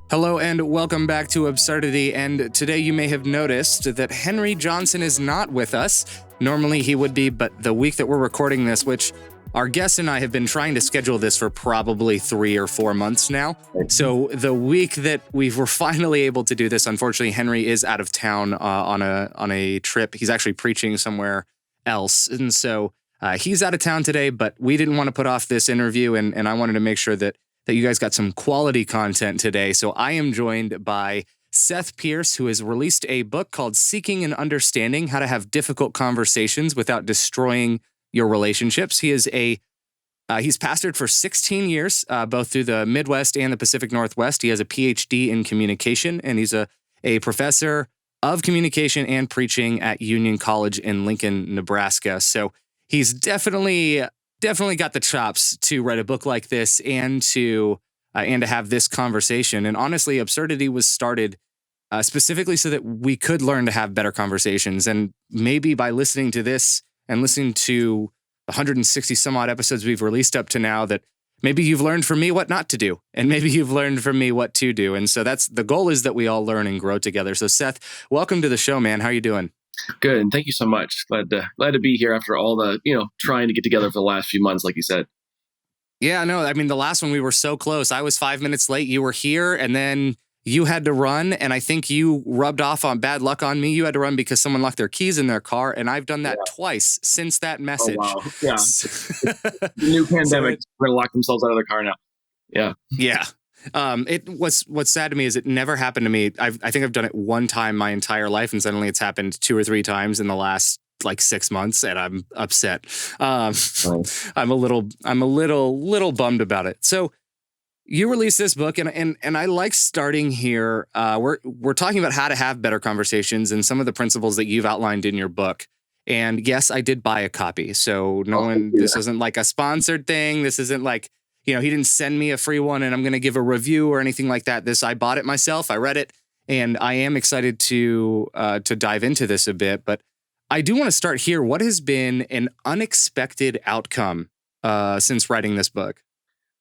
Hello and welcome back to Absurdity, and today you may have noticed that Henry Johnson is not with us. Normally he would be, but the week that we're recording this, which our guest and I have been trying to schedule this for probably 3 or 4 months now. So the week that we were finally able to do this, unfortunately, Henry is out of town on a trip. He's actually preaching somewhere else, and so he's out of town today, but we didn't want to put off this interview, and I wanted to make sure that you guys got some quality content today. So I am joined by Seth Pierce, who has released a book called Seeking and Understanding: How to Have Difficult Conversations Without Destroying Your Relationships. He's pastored for 16 years, both through the Midwest and the Pacific Northwest. He has a PhD in communication, and he's a professor of communication and preaching at Union College in Lincoln, Nebraska. So he's definitely got the chops to write a book like this and to have this conversation. And honestly, Absurdity was started specifically so that we could learn to have better conversations. And maybe by listening to this and listening to 160 some odd episodes we've released up to now, that maybe you've learned from me what not to do, and maybe you've learned from me what to do. And so that's the goal, is that we all learn and grow together. So Seth, welcome to the show, man. How are you doing? Good, and thank you so much. Glad to be here after all the trying to get together for the last few months, like you said. Yeah, no, I mean, the last one we were so close. I was 5 minutes late. You were here, and then you had to run, and I think you rubbed off on bad luck on me. You had to run because someone left their keys in their car, and I've done that twice since that message. Oh, wow. Yeah. The new pandemic, we're going to lock themselves out of their car now. Yeah. Yeah. What's sad to me is it never happened to me. I think I've done it one time my entire life, and suddenly it's happened 2 or 3 times in the last 6 months, and I'm upset. I'm a little bummed about it. So you released this book, and I like starting here. We're talking about how to have better conversations and some of the principles that you've outlined in your book. And yes, I did buy a copy. So this isn't like a sponsored thing. This isn't like, he didn't send me a free one and I'm going to give a review or anything like that. I bought it myself. I read it, and I am excited to dive into this a bit. But I do want to start here. What has been an unexpected outcome since writing this book?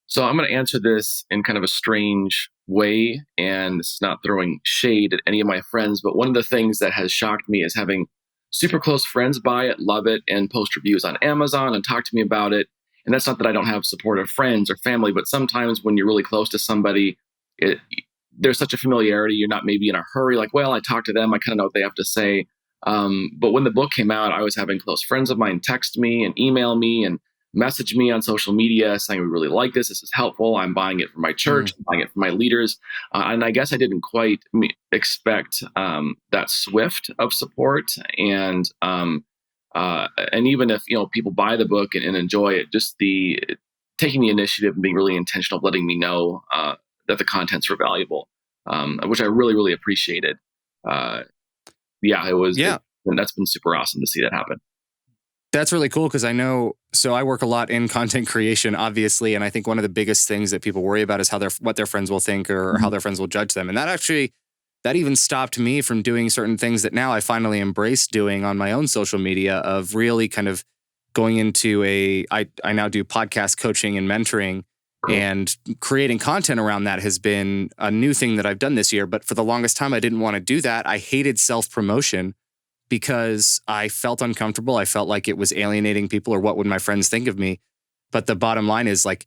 So I'm going to answer this in kind of a strange way, and it's not throwing shade at any of my friends, but one of the things that has shocked me is having super close friends buy it, love it, and post reviews on Amazon and talk to me about it. And that's not that I don't have supportive friends or family, but sometimes when you're really close to somebody, there's such a familiarity. You're not maybe in a hurry, like, well, I talked to them, I kind of know what they have to say. But when the book came out, I was having close friends of mine text me and email me and message me on social media saying, we really like this. This is helpful. I'm buying it for my church. I'm buying it for my leaders. And I guess I didn't quite expect that swift of support. And even if, people buy the book and enjoy it, just taking the initiative and being really intentional of letting me know that the contents were valuable, which I really, really appreciated. And that's been super awesome to see that happen. That's really cool, because I work a lot in content creation, obviously, and I think one of the biggest things that people worry about is what their friends will think or how their friends will judge them. And that even stopped me from doing certain things that now I finally embrace doing on my own social media, of really kind of going into I now do podcast coaching and mentoring, and creating content around that has been a new thing that I've done this year. But for the longest time, I didn't want to do that. I hated self-promotion because I felt uncomfortable. I felt like it was alienating people, or what would my friends think of me? But the bottom line is, like,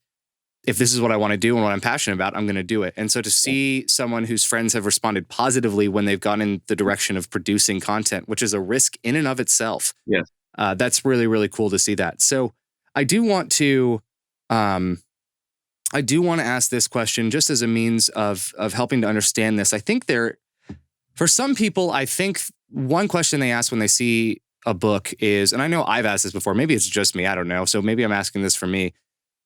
if this is what I want to do and what I'm passionate about, I'm going to do it. And so to see someone whose friends have responded positively when they've gone in the direction of producing content, which is a risk in and of itself, that's really, really cool to see that. So I do want to ask this question just as a means of helping to understand this. I think for some people, I think one question they ask when they see a book is, and I know I've asked this before, maybe it's just me, I don't know. So maybe I'm asking this for me,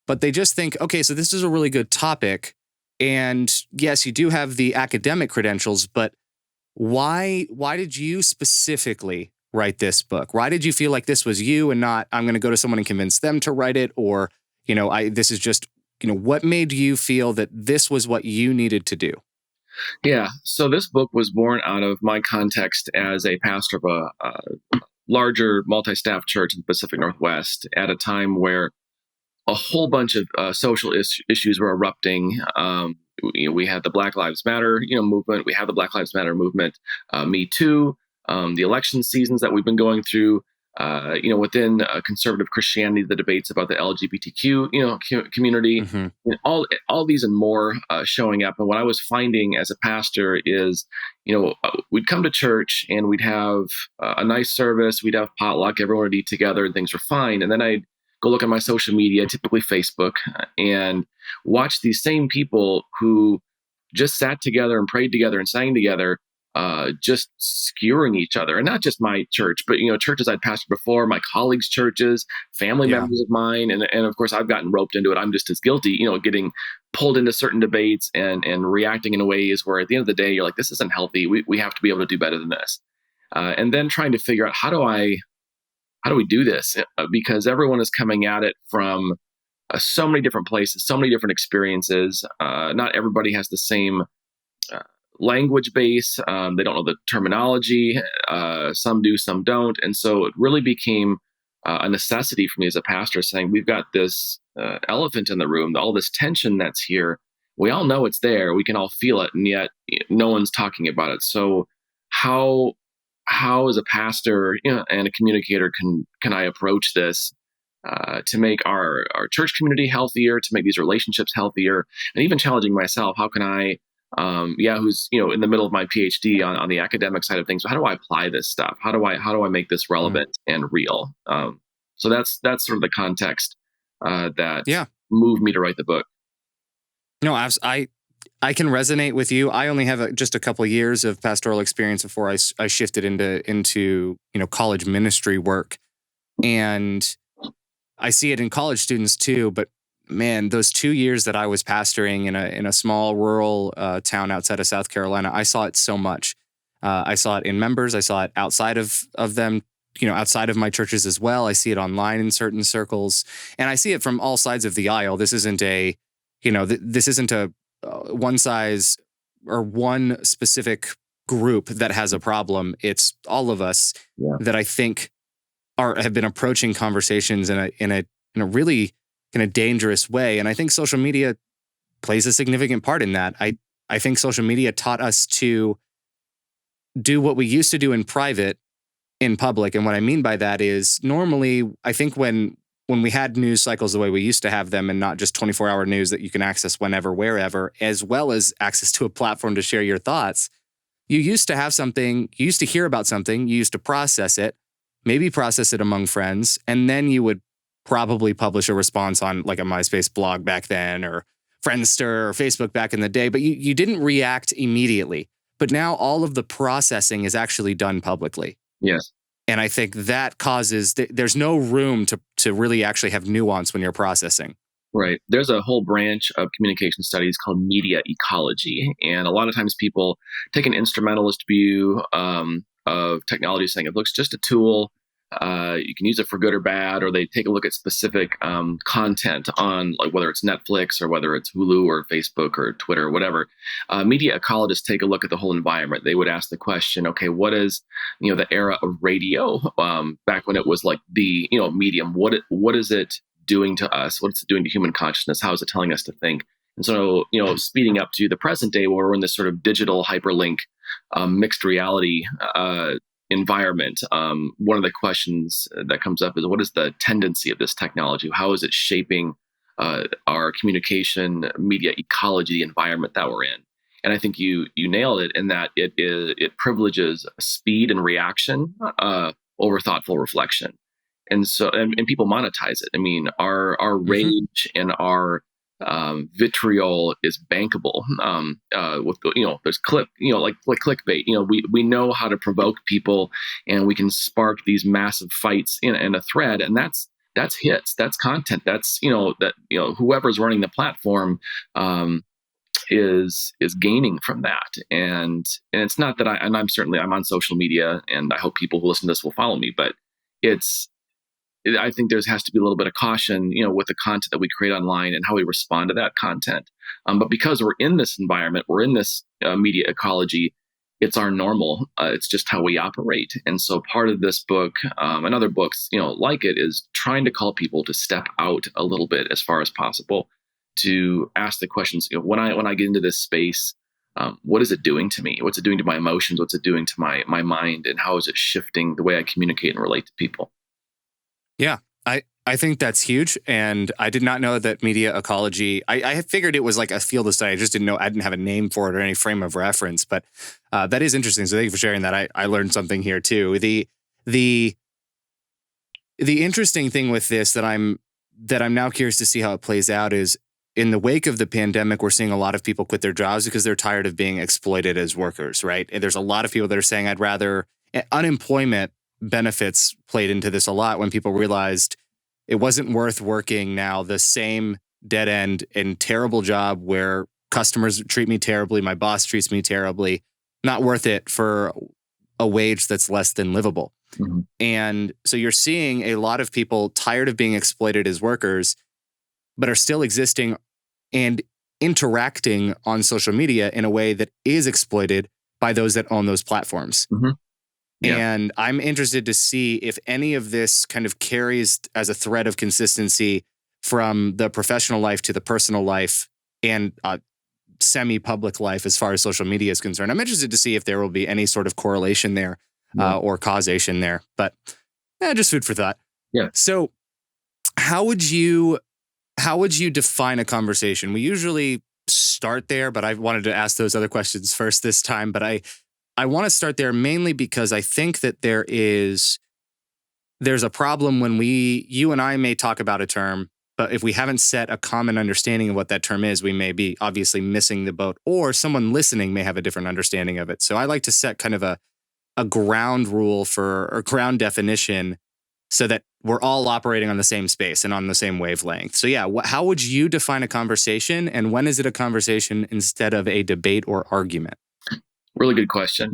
but they just think, okay, so this is a really good topic. And yes, you do have the academic credentials, but why did you specifically write this book? Why did you feel like this was you and not, I'm going to go to someone and convince them to write it? Or, this is just, what made you feel that this was what you needed to do? Yeah. So this book was born out of my context as a pastor of a larger multi-staff church in the Pacific Northwest at a time where a whole bunch of social issues were erupting. We had the Black Lives Matter, movement. We have the Black Lives Matter movement. Me Too. The election seasons that we've been going through. Within conservative Christianity, the debates about the LGBTQ, community. Mm-hmm. All these and more showing up. And what I was finding as a pastor is, we'd come to church and we'd have a nice service. We'd have potluck. Everyone would eat together and things were fine. And then I'd go look at my social media, typically Facebook, and watch these same people who just sat together and prayed together and sang together, just skewering each other. And not just my church, but, churches I'd pastored before, my colleagues' churches, family members of mine. And of course, I've gotten roped into it. I'm just as guilty, getting pulled into certain debates and reacting in ways where at the end of the day, you're like, this isn't healthy. We have to be able to do better than this. And then trying to figure out how do we do this? Because everyone is coming at it from so many different places, so many different experiences. Not everybody has the same language base. They don't know the terminology. Some do, some don't. And so it really became a necessity for me as a pastor, saying, we've got this elephant in the room, all this tension that's here. We all know it's there. We can all feel it. And yet no one's talking about it. So how as a pastor and a communicator can I approach this to make our church community healthier, to make these relationships healthier, and even challenging myself? How can I, who's in the middle of my PhD on the academic side of things, how do I apply this stuff? How do I make this relevant and real? So that's sort of the context that moved me to write the book. No, I can resonate with you. I only have just a couple of years of pastoral experience before I shifted into college ministry work, and I see it in college students too. But man, those 2 years that I was pastoring in a small rural town outside of South Carolina, I saw it so much. I saw it in members. I saw it outside of them. Outside of my churches as well. I see it online in certain circles, and I see it from all sides of the aisle. This isn't a one size or one specific group that has a problem. It's all of us that I think have been approaching conversations in a really kind of dangerous way. And I think social media plays a significant part in that. I think social media taught us to do what we used to do in private in public. And what I mean by that is, normally, I think when we had news cycles the way we used to have them, and not just 24-hour news that you can access whenever, wherever, as well as access to a platform to share your thoughts, you used to have something, you used to hear about something, you used to process it, maybe process it among friends, and then you would probably publish a response on like a MySpace blog back then, or Friendster or Facebook back in the day, but you didn't react immediately. But now all of the processing is actually done publicly. Yes. And I think that causes, there's no room to really actually have nuance when you're processing. Right. There's a whole branch of communication studies called media ecology. And a lot of times people take an instrumentalist view of technology, saying it looks just a tool. You can use it for good or bad, or they take a look at specific content on, like, whether it's Netflix or whether it's Hulu or Facebook or Twitter or whatever. Media ecologists take a look at the whole environment. They would ask the question, okay, what is the era of radio back when it was like the medium? What is it doing to us? What's it doing to human consciousness? How is it telling us to think? And so speeding up to the present day, where we're in this sort of digital hyperlink mixed reality environment, one of the questions that comes up is, what is the tendency of this technology? How is it shaping our communication media ecology, the environment that we're in? And I think you nailed it in that it privileges speed and reaction over thoughtful reflection. And so and people monetize it. I mean, our rage and our vitriol is bankable. With there's like clickbait. We know how to provoke people, and we can spark these massive fights in a thread, and that's hits, that's content, that's whoever's running the platform is gaining from that. And it's not that I'm on social media, and I hope people who listen to this will follow me, but I think there has to be a little bit of caution, with the content that we create online and how we respond to that content. But because we're in this environment, we're in this media ecology, it's our normal. It's just how we operate. And so part of this book, and other books, like it, is trying to call people to step out a little bit as far as possible, to ask the questions. When I get into this space, what is it doing to me? What's it doing to my emotions? What's it doing to my mind? And how is it shifting the way I communicate and relate to people? Yeah, I think that's huge. And I did not know that media ecology, I had figured it was like a field of study. I just didn't know, I didn't have a name for it or any frame of reference, but that is interesting. So thank you for sharing that. I learned something here too. The interesting thing with this that I'm now curious to see how it plays out is, in the wake of the pandemic, we're seeing a lot of people quit their jobs because they're tired of being exploited as workers, right? And there's a lot of people that are saying, I'd rather, unemployment benefits played into this a lot when people realized it wasn't worth working now the same dead end and terrible job where customers treat me terribly, my boss treats me terribly, not worth it for a wage that's less than livable. Mm-hmm. And so you're seeing a lot of people tired of being exploited as workers, but are still existing and interacting on social media in a way that is exploited by those that own those platforms. Mm-hmm. Yeah. And I'm interested to see if any of this kind of carries as a thread of consistency from the professional life to the personal life and semi-public life as far as social media is concerned. I'm interested to see if there will be any sort of correlation there or causation there. But just food for thought. Yeah. So how would you define a conversation? We usually start there, but I wanted to ask those other questions first this time. But I want to start there mainly because I think that there's a problem when you and I may talk about a term, but if we haven't set a common understanding of what that term is, we may be obviously missing the boat, or someone listening may have a different understanding of it. So I like to set kind of a ground rule or ground definition so that we're all operating on the same space and on the same wavelength. So yeah, how would you define a conversation, and when is it a conversation instead of a debate or argument? Really good question.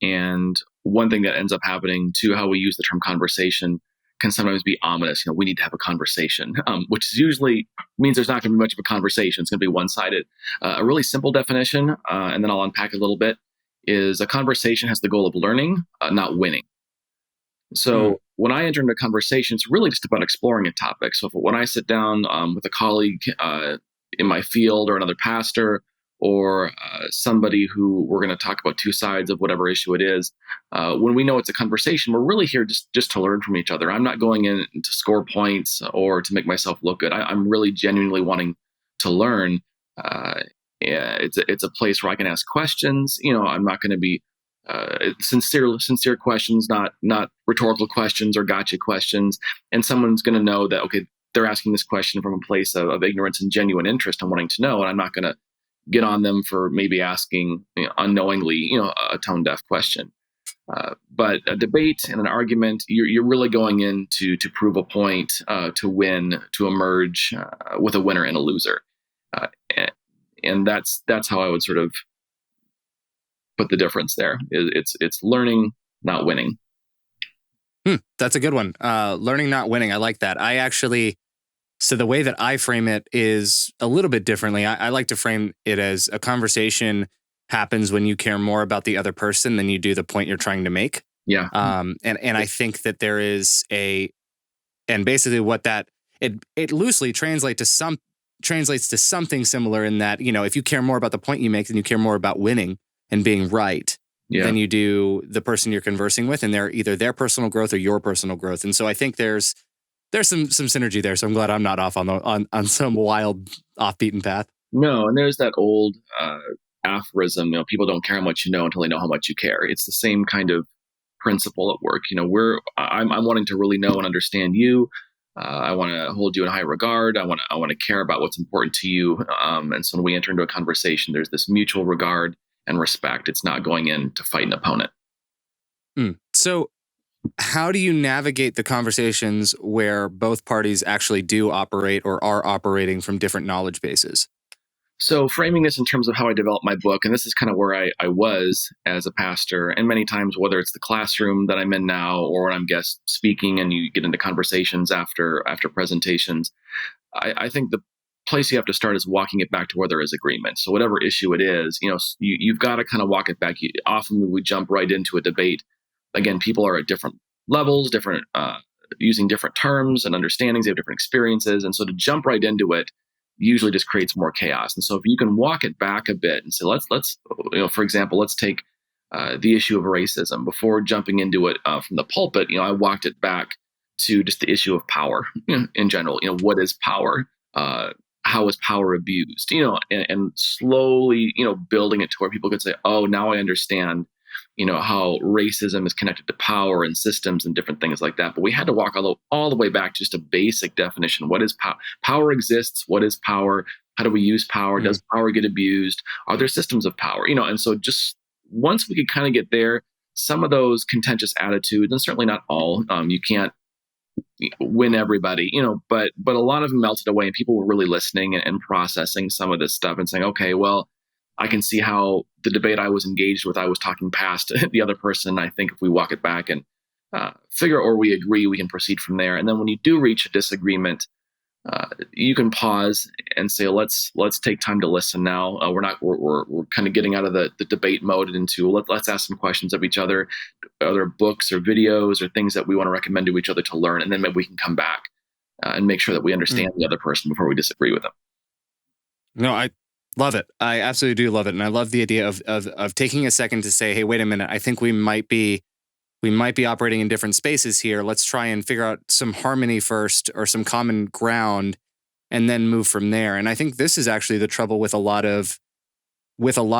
And one thing that ends up happening to how we use the term conversation can sometimes be ominous. We need to have a conversation, which usually means there's not going to be much of a conversation. It's going to be one-sided. A really simple definition, and then I'll unpack it a little bit, is a conversation has the goal of learning, not winning. So when I enter into a conversation, it's really just about exploring a topic. So when I sit down with a colleague in my field, or another pastor, or somebody who we're going to talk about two sides of whatever issue it is, when we know it's a conversation, we're really here just to learn from each other. I'm not going in to score points or to make myself look good. I'm really genuinely wanting to learn. It's a place where I can ask questions. I'm not going to be sincere questions, not rhetorical questions or gotcha questions. And someone's going to know that, okay, they're asking this question from a place of ignorance and genuine interest and wanting to know. And I'm not going to get on them for maybe asking unknowingly, a tone deaf question. But a debate and an argument, you're really going in to prove a point, to win, to emerge with a winner and a loser. And that's how I would sort of put the difference there. It's learning, not winning. That's a good one. Learning, not winning. I like that. So the way that I frame it is a little bit differently. I like to frame it as a conversation happens when you care more about the other person than you do the point you're trying to make. Yeah. And I think that there is and basically what that, it loosely translates to something similar in that, if you care more about the point you make, then you care more about winning and being right than you do the person you're conversing with, and they're either their personal growth or your personal growth. And so I think there's some synergy there. So I'm glad I'm not off on some wild off beaten path. No, and there's that old aphorism, people don't care how much you know until they know how much you care. It's the same kind of principle at work. I'm wanting to really know and understand you. I want to hold you in high regard. I want to care about what's important to you. And so when we enter into a conversation, there's this mutual regard and respect. It's not going in to fight an opponent. So how do you navigate the conversations where both parties actually do operate or are operating from different knowledge bases? So framing this in terms of how I developed my book, and this is kind of where I was as a pastor, and many times, whether it's the classroom that I'm in now or when I'm guest speaking and you get into conversations after presentations, I think place you have to start is walking it back to where there is agreement. So whatever issue it is, you've got to kind of walk it back. Often we jump right into a debate. Again, people are at different levels, using different terms and understandings. They have different experiences. And so to jump right into it usually just creates more chaos. And so if you can walk it back a bit and say, let's for example, let's take the issue of racism. Before jumping into it from the pulpit, I walked it back to just the issue of power in general. What is power? How is power abused? And slowly, building it to where people could say, oh, now I understand, how racism is connected to power and systems and different things like that. But we had to walk all the way back to just a basic definition. What is power? Power exists. What is power? How do we use power? Does power get abused? Are there systems of power? And so just once we could kind of get there, some of those contentious attitudes, and certainly not all, you can't win everybody, but a lot of them melted away, and people were really listening and processing some of this stuff and saying, okay, well, I can see how the debate I was engaged with, I was talking past the other person. I think if we walk it back and figure or we agree, we can proceed from there. And then when you do reach a disagreement, you can pause and say, let's take time to listen now. We're kind of getting out of the debate mode into let's ask some questions of each other, other books or videos or things that we want to recommend to each other to learn. And then maybe we can come back and make sure that we understand the other person before we disagree with them. No, I love it. I absolutely do love it. And I love the idea of taking a second to say, hey, wait a minute. I think we might be operating in different spaces here. Let's try and figure out some harmony first or some common ground and then move from there. And I think this is actually the trouble with a lot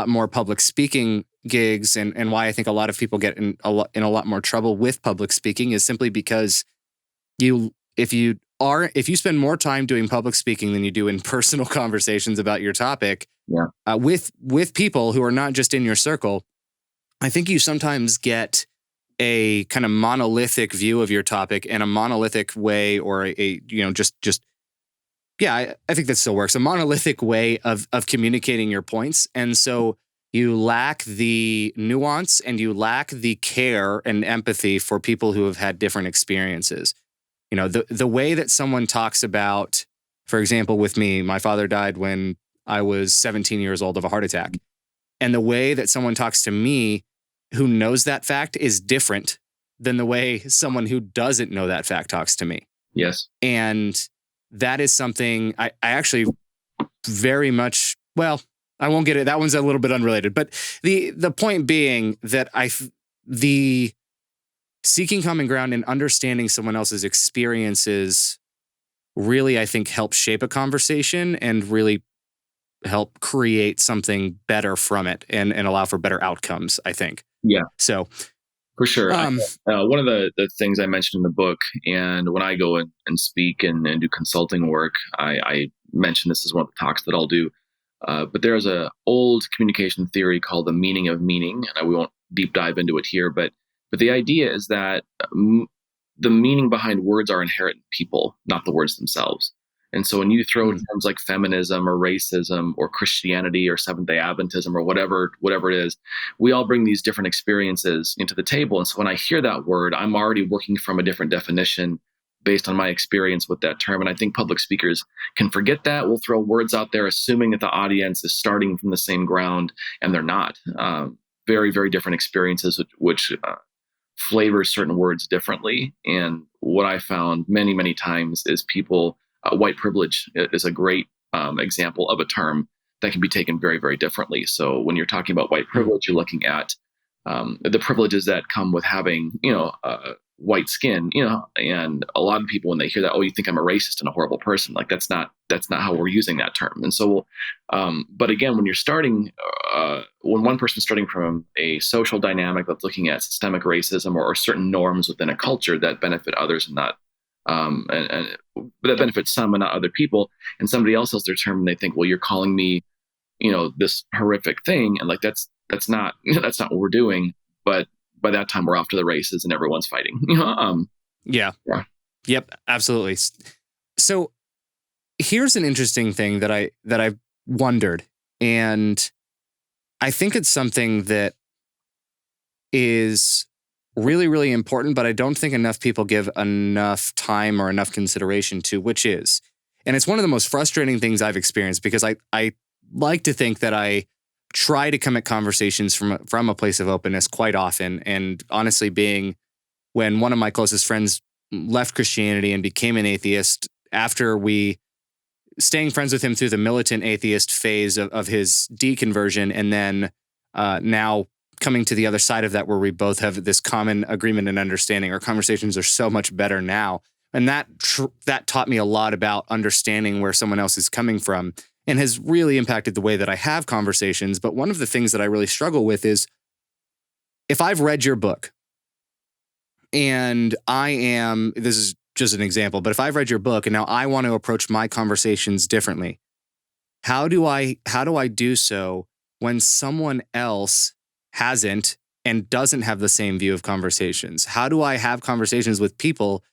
more public speaking gigs, and why I think a lot of people get in a lot more trouble with public speaking is simply because if you spend more time doing public speaking than you do in personal conversations about your topic, with people who are not just in your circle, I think you sometimes get a kind of monolithic view of your topic and a monolithic way, or I think that still works. A monolithic way of communicating your points. And so you lack the nuance and you lack the care and empathy for people who have had different experiences. The way that someone talks about, for example, with me, my father died when I was 17 years old of a heart attack. And the way that someone talks to me who knows that fact is different than the way someone who doesn't know that fact talks to me. Yes. And that is something I actually very much, well, I won't get it. That one's a little bit unrelated, but the point being that the seeking common ground and understanding someone else's experiences really, I think, help shape a conversation and really help create something better from it and allow for better outcomes, I think. Yeah. So for sure. One of the things I mentioned in the book, and when I go and speak and do consulting work, I mention this as one of the talks that I'll do. But there's a old communication theory called the meaning of meaning, and we won't deep dive into it here. But the idea is that the meaning behind words are inherent in people, not the words themselves. And so when you throw terms like feminism or racism or Christianity or Seventh-day Adventism or whatever it is, we all bring these different experiences into the table. And so when I hear that word, I'm already working from a different definition based on my experience with that term. And I think public speakers can forget that. We'll throw words out there assuming that the audience is starting from the same ground, and they're not. Very, very different experiences, which flavors certain words differently. And what I found many, many times is people... white privilege is a great example of a term that can be taken very, very differently. So when you're talking about white privilege, you're looking at the privileges that come with having, white skin, and a lot of people, when they hear that, oh, you think I'm a racist and a horrible person. Like that's not how we're using that term. And so, but again, when you're starting, when one person's starting from a social dynamic that's looking at systemic racism or certain norms within a culture that benefit others and not, and that benefits some and not other people, and somebody else has their term and they think, well, you're calling me, this horrific thing, and like that's not what we're doing. But by that time, we're off to the races and everyone's fighting. Yeah. Yep. Absolutely. So here's an interesting thing that I've wondered, and I think it's something that is really, really important, but I don't think enough people give enough time or enough consideration to, which is, And it's one of the most frustrating things I've experienced, because I like to think that I try to come at conversations from a place of openness quite often. And honestly, when one of my closest friends left Christianity and became an atheist, after staying friends with him through the militant atheist phase of his deconversion, and then now coming to the other side of that, where we both have this common agreement and understanding, our conversations are so much better now. And that taught me a lot about understanding where someone else is coming from, and has really impacted the way that I have conversations. But one of the things that I really struggle with is, if I've read your book and this is just an example, but if I've read your book and now I want to approach my conversations differently, how do I do so when someone else hasn't and doesn't have the same view of conversations? How do I have conversations with people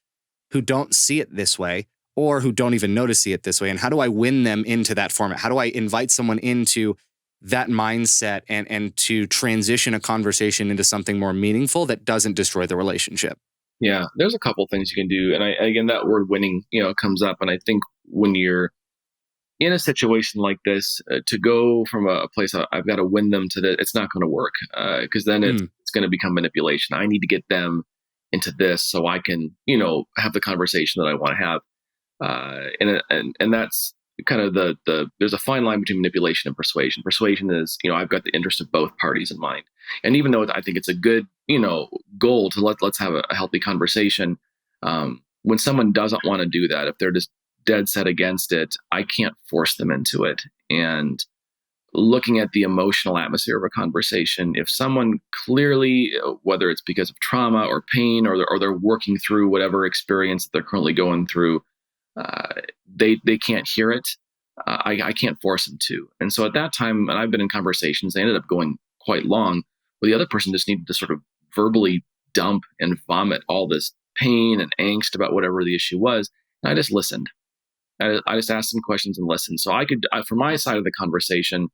who don't see it this way, or who don't even know to see it this way? And how do I win them into that format? How do I invite someone into that mindset and to transition a conversation into something more meaningful that doesn't destroy the relationship? Yeah, there's a couple things you can do. And again, that word winning, comes up. And I think when you're in a situation like this, to go from a place I've got to win them to it's not going to work, because then it's going to become manipulation. I need to get them into this so I can, have the conversation that I want to have. And that's kind of there's a fine line between manipulation and persuasion. Persuasion is, I've got the interest of both parties in mind. And even though I think it's a good, goal to let's have a healthy conversation, when someone doesn't want to do that, if they're just dead set against it, I can't force them into it. And looking at the emotional atmosphere of a conversation, if someone clearly, whether it's because of trauma or pain, or they're working through whatever experience that they're currently going through, they can't hear it. I can't force them to. And so at that time, and I've been in conversations, they ended up going quite long, where the other person just needed to sort of verbally dump and vomit all this pain and angst about whatever the issue was. And I just listened. I just asked some questions and listened. So from my side of the conversation,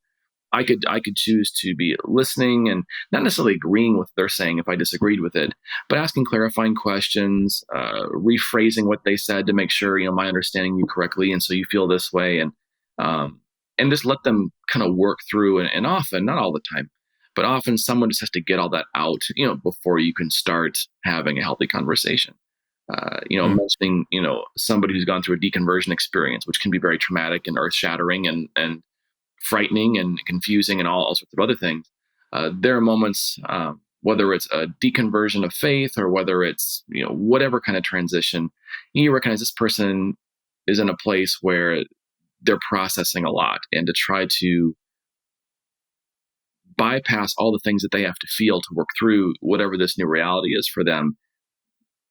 I could choose to be listening and not necessarily agreeing with what they're saying if I disagreed with it, but asking clarifying questions, rephrasing what they said to make sure, I'm understanding you correctly. And so you feel this way, and just let them kind of work through. And often, not all the time, but often someone just has to get all that out, before you can start having a healthy conversation. Mentioning, somebody who's gone through a deconversion experience, which can be very traumatic and earth shattering and frightening and confusing and all sorts of other things. There are moments, whether it's a deconversion of faith or whether it's, whatever kind of transition, you recognize this person is in a place where they're processing a lot, and to try to bypass all the things that they have to feel to work through whatever this new reality is for them,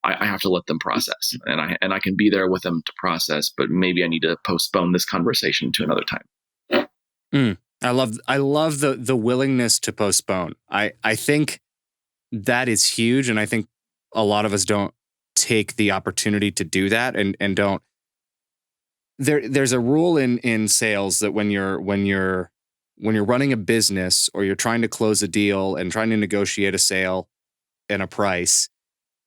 I have to let them process, and I can be there with them to process, but maybe I need to postpone this conversation to another time. I love the willingness to postpone. I think that is huge, and I think a lot of us don't take the opportunity to do that, and don't. There's a rule in sales that when you're running a business, or you're trying to close a deal and trying to negotiate a sale and a price,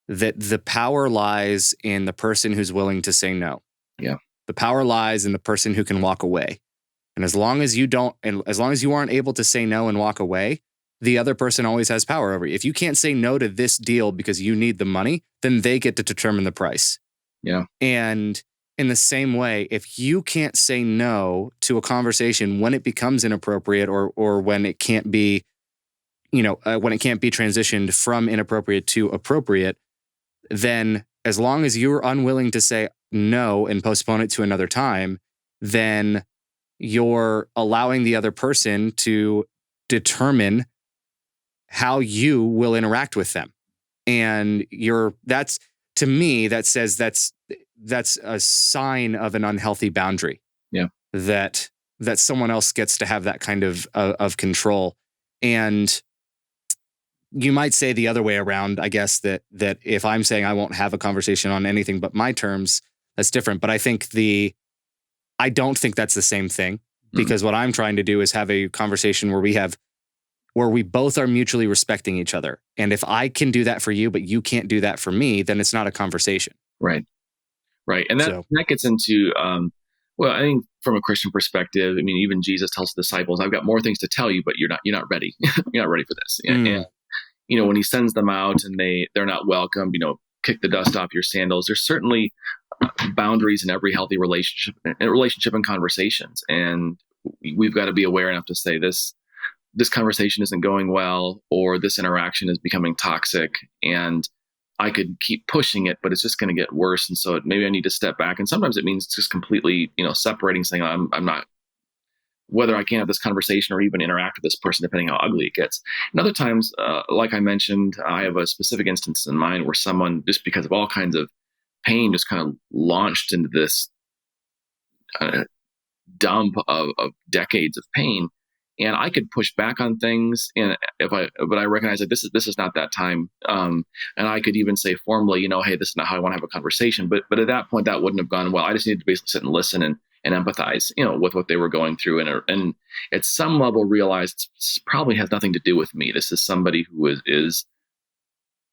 that the power lies in the person who's willing to say no. Yeah. The power lies in the person who can walk away. And as long as you aren't able to say no and walk away, the other person always has power over you. If you can't say no to this deal because you need the money, then they get to determine the price. Yeah. And in the same way, if you can't say no to a conversation when it becomes inappropriate, or when it can't be, when it can't be transitioned from inappropriate to appropriate, then as long as you're unwilling to say no and postpone it to another time, then you're allowing the other person to determine how you will interact with them. And to me, that says that's a sign of an unhealthy boundary. Yeah. That someone else gets to have that kind of control. And you might say the other way around, I guess, that if I'm saying I won't have a conversation on anything but my terms, that's different. But I don't think that's the same thing, because what I'm trying to do is have a conversation where we both are mutually respecting each other. And if I can do that for you, but you can't do that for me, then it's not a conversation. Right. And that gets into Well, I think from a Christian perspective, I mean, even Jesus tells the disciples, "I've got more things to tell you, but you're not ready. You're not ready for this." And when he sends them out and they're not welcomed, kick the dust off your sandals. There's certainly boundaries in every healthy relationship and conversations, and we've got to be aware enough to say this conversation isn't going well, or this interaction is becoming toxic, and I could keep pushing it, but it's just going to get worse. And so maybe I need to step back. And sometimes it means just completely, separating, saying I'm not, whether I can have this conversation or even interact with this person, depending how ugly it gets. And other times, like I mentioned, I have a specific instance in mind where someone, just because of all kinds of pain, just kind of launched into this dump of decades of pain. And I could push back on things, but I recognize that this is not that time. And I could even say formally, hey, this is not how I want to have a conversation. But at that point, that wouldn't have gone well. I just needed to basically sit and listen and empathize, with what they were going through, and at some level realize this probably has nothing to do with me. This is somebody who is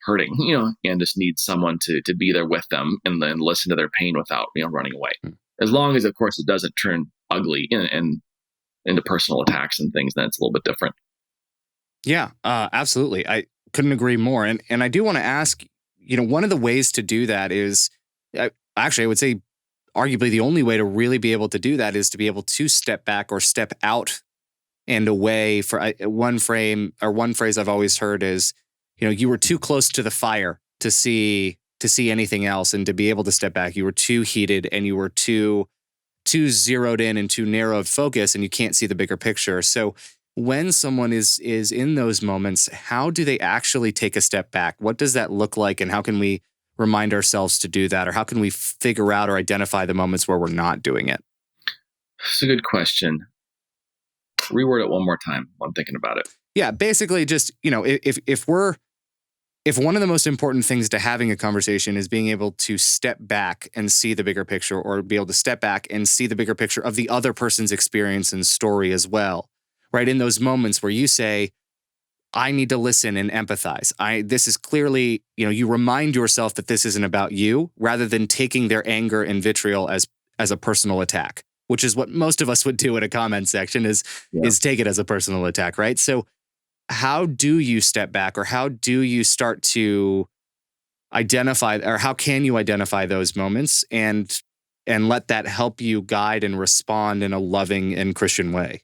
hurting, and just needs someone to be there with them and then listen to their pain without running away. As long as, of course, it doesn't turn ugly and into personal attacks and things, then it's a little bit different. Yeah, absolutely. I couldn't agree more. And I do want to ask, one of the ways to do that is, actually, I would say arguably the only way to really be able to do that is to be able to step back or step out and away. For one phrase I've always heard is, you were too close to the fire to see anything else, and to be able to step back, you were too heated and you were too zeroed in and too narrow of focus, and you can't see the bigger picture. So when someone is in those moments, how do they actually take a step back? What does that look like? And how can we remind ourselves to do that? Or how can we figure out or identify the moments where we're not doing it? It's a good question. Reword it one more time while I'm thinking about it. Yeah, basically just, if one of the most important things to having a conversation is being able to step back and see the bigger picture, or be able to step back and see the bigger picture of the other person's experience and story as well, right? In those moments where you say, I need to listen and empathize. This is clearly, you remind yourself that this isn't about you, rather than taking their anger and vitriol as a personal attack, which is what most of us would do in a comment section is take it as a personal attack, right? So how do you step back, or how do you start to identify, or how can you identify those moments and let that help you guide and respond in a loving and Christian way?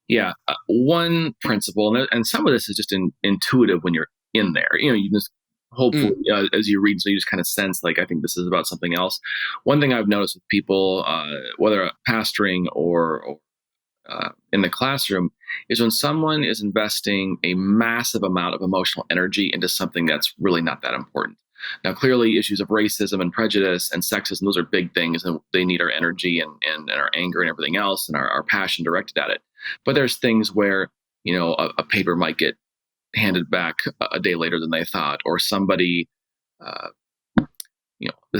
Yeah. One principle, and some of this is just intuitive when you're in there, you just hopefully as you read, so you just kind of sense like, I think this is about something else. One thing I've noticed with people, whether pastoring or in the classroom, is when someone is investing a massive amount of emotional energy into something that's really not that important. Now, clearly, issues of racism and prejudice and sexism, those are big things, and they need our energy and our anger and everything else, and our passion directed at it. But there's things where, a paper might get handed back a day later than they thought, or somebody,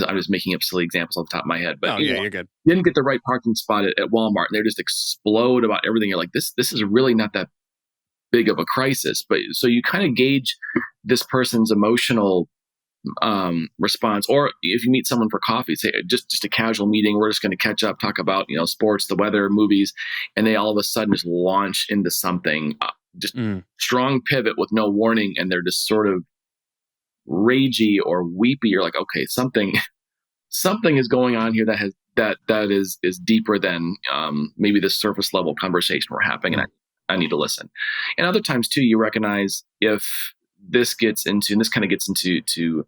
I'm just making up silly examples off the top of my head, but you're good. Didn't get the right parking spot at Walmart, and they just explode about everything. You're like, this is really not that big of a crisis. But so you kind of gauge this person's emotional response. Or if you meet someone for coffee, say just a casual meeting, we're just going to catch up, talk about sports, the weather, movies, and they all of a sudden just launch into something, strong pivot with no warning, and they're just sort of ragey or weepy. You're like, okay, something is going on here that is deeper than maybe the surface level conversation we're having, and I need to listen. And other times too, you recognize if this gets into, and this kind of gets into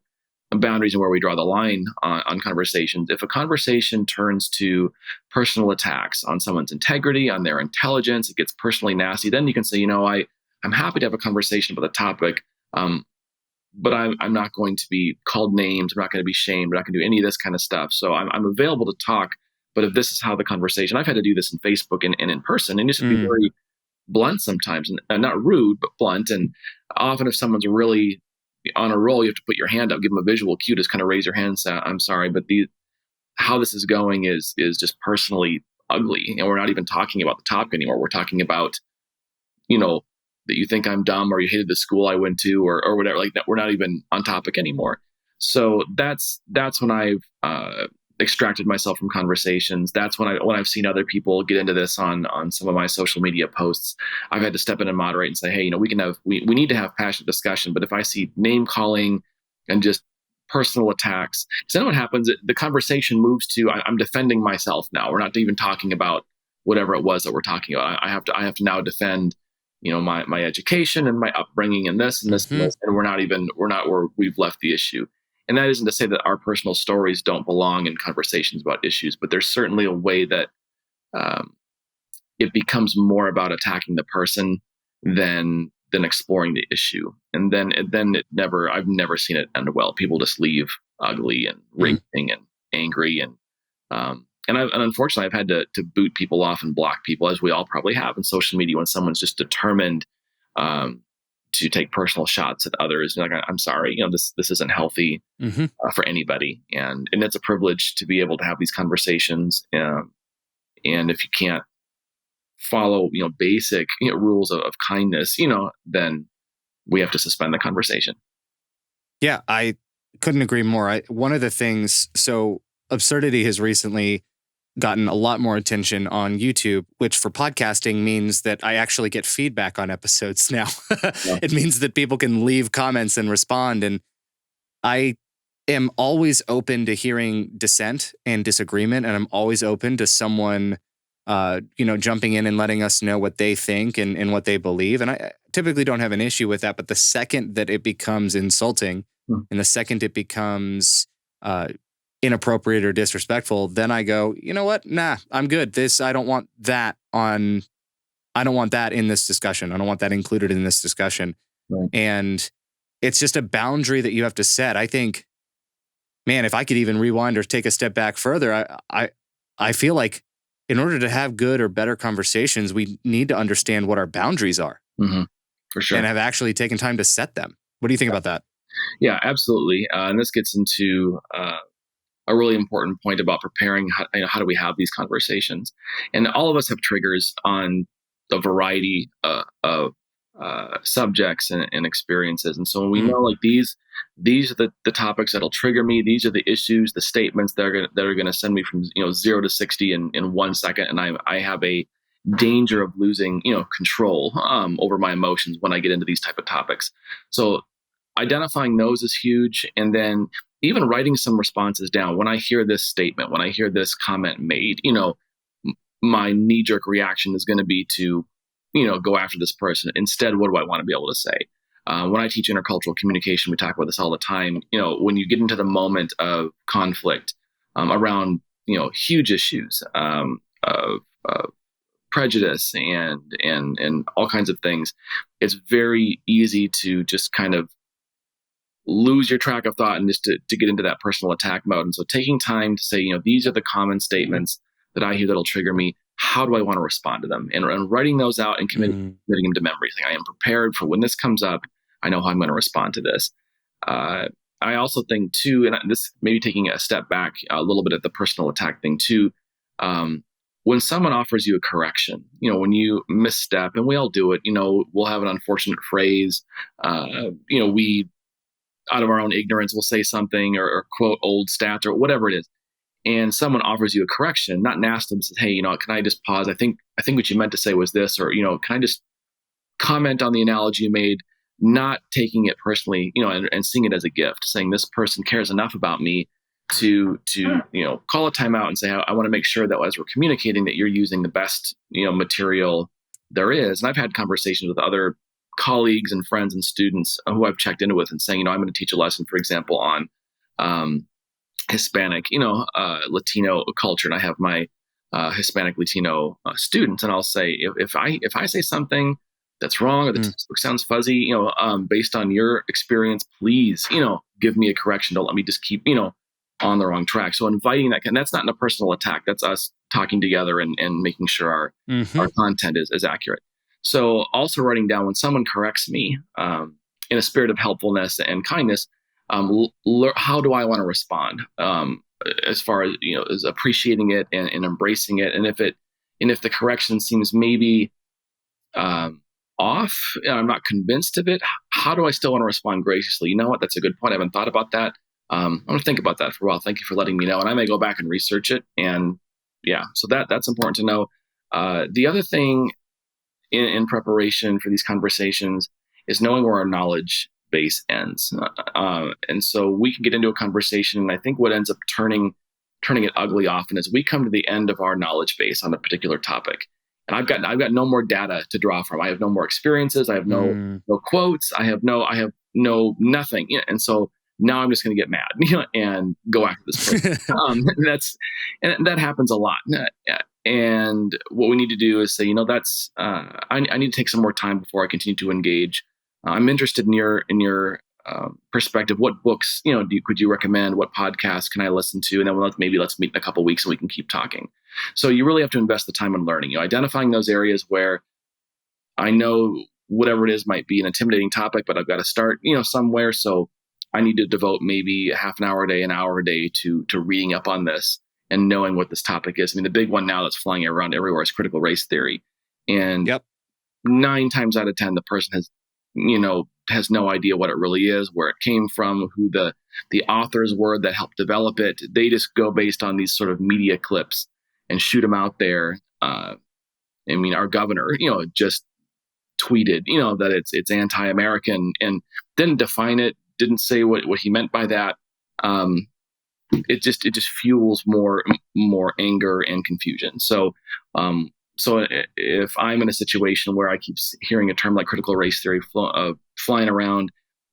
boundaries and where we draw the line on conversations. If a conversation turns to personal attacks on someone's integrity, on their intelligence, it gets personally nasty, then you can say, I'm happy to have a conversation about the topic, but I'm not going to be called names. I'm not going to be shamed. I'm not going to do any of this kind of stuff. So I'm available to talk. But if this is how the conversation, I've had to do this in Facebook and in person, and just be very blunt sometimes, and not rude, but blunt. And often if someone's really on a roll, you have to put your hand up, give them a visual cue, just kind of raise your hand and say, I'm sorry, but how this is going is just personally ugly. And we're not even talking about the topic anymore. We're talking about, that you think I'm dumb, or you hated the school I went to, or whatever. Like that, we're not even on topic anymore. So that's when I've extracted myself from conversations. That's when I've seen other people get into this on some of my social media posts. I've had to step in and moderate and say, hey, we need to have passionate discussion. But if I see name calling and just personal attacks, so then what happens? The conversation moves to I'm defending myself now. We're not even talking about whatever it was that we're talking about. I have to now defend, my education and my upbringing and this and this and this, and we're not where we've left the issue. And that isn't to say that our personal stories don't belong in conversations about issues, but there's certainly a way that it becomes more about attacking the person than exploring the issue. And then I've never seen it end well. People just leave ugly and raging and angry. And unfortunately, I've had to boot people off and block people, as we all probably have in social media, when someone's just determined to take personal shots at others. Like, I'm sorry, this isn't healthy for anybody. And it's a privilege to be able to have these conversations. And if you can't follow, basic rules of kindness, then we have to suspend the conversation. Yeah, I couldn't agree more. One of the things, so Absurdity has recently gotten a lot more attention on YouTube, which for podcasting means that I actually get feedback on episodes now. Yeah. It means that people can leave comments and respond. And I am always open to hearing dissent and disagreement. And I'm always open to someone, jumping in and letting us know what they think and what they believe. And I typically don't have an issue with that. But the second that it becomes insulting and the second it becomes inappropriate or disrespectful, then I go, you know what? Nah, I'm good. I don't want that in this discussion. I don't want that included in this discussion. Right. And it's just a boundary that you have to set. I think, man, if I could even rewind or take a step back further, I feel like in order to have good or better conversations, we need to understand what our boundaries are. Mm-hmm. For sure. And have actually taken time to set them. What do you think about that? Yeah, absolutely. And this gets into a really important point about preparing. How do we have these conversations? And all of us have triggers on a variety of subjects and experiences. And so when we know, like, these are the topics that'll trigger me. These are the issues, the statements that are going to send me from 0 to 60 in 1 second. And I have a danger of losing control over my emotions when I get into these type of topics. So identifying those is huge. And then even writing some responses down. When I hear this statement, when I hear this comment made, my knee-jerk reaction is going to be to, go after this person. Instead, what do I want to be able to say? When I teach intercultural communication, we talk about this all the time. When you get into the moment of conflict around, huge issues of prejudice and all kinds of things, it's very easy to just kind of lose your track of thought and just to get into that personal attack mode. And so taking time to say, these are the common statements that I hear that'll trigger me. How do I want to respond to them? And writing those out and committing them to memory. Saying, I am prepared for when this comes up. I know how I'm going to respond to this. I also think too, and this maybe taking a step back a little bit at the personal attack thing too, when someone offers you a correction, when you misstep, and we all do it, we'll have an unfortunate phrase, we, out of our own ignorance, will say something or quote old stats or whatever it is. And someone offers you a correction, not nasty, but says, hey, can I just pause? I think what you meant to say was this, or, can I just comment on the analogy you made, not taking it personally, and seeing it as a gift, saying this person cares enough about me to call a timeout and say, I want to make sure that as we're communicating that you're using the best, material there is. And I've had conversations with other colleagues and friends and students who I've checked into with and saying, I'm going to teach a lesson, for example, on Hispanic, Latino culture. And I have my Hispanic Latino students, and I'll say, if I say something that's wrong or that sounds fuzzy, based on your experience, please, give me a correction. Don't let me just keep, on the wrong track. So inviting that, and that's not in a personal attack. That's us talking together and making sure our content is accurate. So also writing down when someone corrects me in a spirit of helpfulness and kindness, how do I want to respond? As far as, is appreciating it and embracing it. And if the correction seems maybe off, I'm not convinced of it, how do I still want to respond graciously? You know what? That's a good point. I haven't thought about that. I'm going to think about that for a while. Thank you for letting me know. And I may go back and research it. And yeah, so that's important to know. The other thing in preparation for these conversations is knowing where our knowledge base ends. And so we can get into a conversation, and I think what ends up turning it ugly often is we come to the end of our knowledge base on a particular topic. And I've got no more data to draw from. I have no more experiences. I have no quotes. I have no nothing. Yeah, and so now I'm just going to get mad, and go after this person. And that happens a lot. And what we need to do is say, that's I need to take some more time before I continue to engage. I'm interested in your perspective. What books, could you recommend? What podcasts can I listen to? And then let's meet in a couple of weeks and we can keep talking. So you really have to invest the time in learning. Identifying those areas where I know whatever it is might be an intimidating topic, but I've got to start, somewhere. So I need to devote maybe half an hour a day, an hour a day to reading up on this and knowing what this topic is. I mean, the big one now that's flying around everywhere is critical race theory. And 9 times out of 10, the person has no idea what it really is, where it came from, who the authors were that helped develop it. They just go based on these sort of media clips and shoot them out there. Our governor, just tweeted, that it's anti-American and didn't define it, didn't say what he meant by that. It just fuels more anger and confusion. So if I'm in a situation where I keep hearing a term like critical race theory flying around,